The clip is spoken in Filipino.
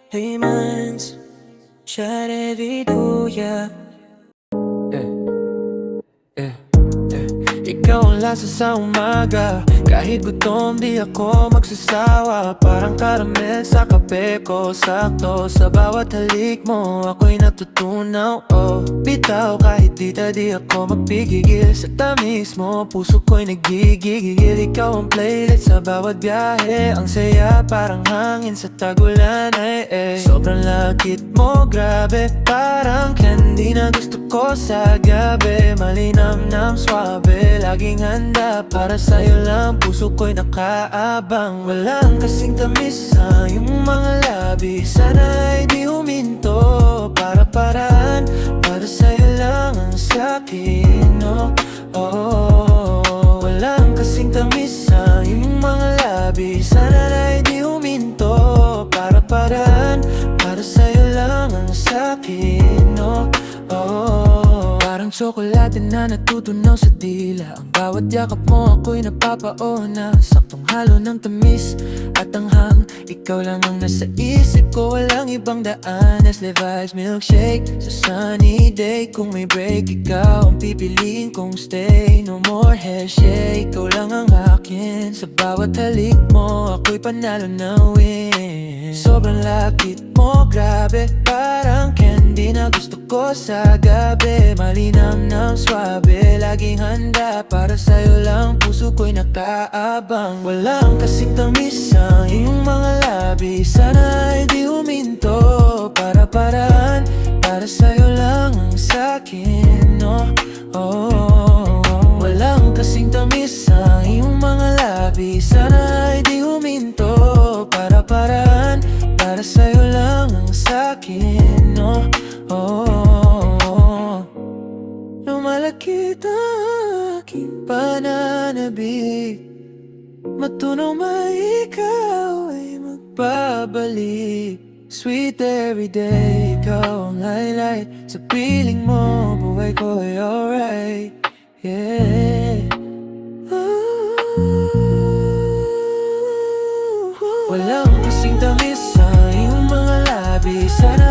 Lemons, Chareviduya. Eh, Ikaw ang lasa sa umaga. Kahit gutom di ako magsasawa. Parang karamel sa kape ko. Sakto sa bawat halik mo ako'y natutunaw. Oh, bitaw kahit di ako magpigigil. Sa tamis mo puso ko'y nagigigil. Ikaw ang playlist sa bawat biyahe. Ang saya parang hangin sa tagulan. Sobrang lakit mo, grabe. Parang candy na gusto ko sa gabi. Malinamnam, swabe. Laging handa para sa'yo lang. Puso ko'y nakaabang. Walang kasing tamis sa iyong mga labi. Sana ay di huminto. Para-paraan, para sa'yo lang ang sakin, no? Oh, walang kasing tamis sa iyong mga labi. Sana ay di huminto. Para-paraan, para sa'yo lang ang sakin, no? Oh, parang tsokolate na natutunaw sa dila. Ang bawat yakap mo ako'y napapaona. Saktong halo ng tamis at anghang. Ikaw lang ang nasa isip ko, walang ibang daan. Nestle Vibes milkshake sa sunny day. Kung may break, ikaw ang pipiliin kong stay. No more headshake, ikaw lang ang akin. Sa bawat halik mo, ako'y panalo na win. Sobrang lapit mo, grabe. Parang candy na gusto ko sa gabi. Malinamnam, swabe. Laging handa para sa'yo lang. Puso ko'y nakaabang. Walang kasing tamis sa iyong mga labi. Sana ay di huminto. Para-paraan, para sa'yo lang ang sakin, no? Oh, walang kasing tamis sa iyong mga labi. Sana ay di huminto. Para-paraan, para sa'yo lang ang sakin, no? Oh, lumalakit ang aking pananabik. Matunaw ikaw ay magbabalik. Sweet everyday, ikaw ang highlight. Sa piling mo, buhay ko ay alright. Yeah. Walang kasing tamis sa iyong mga labi. Sana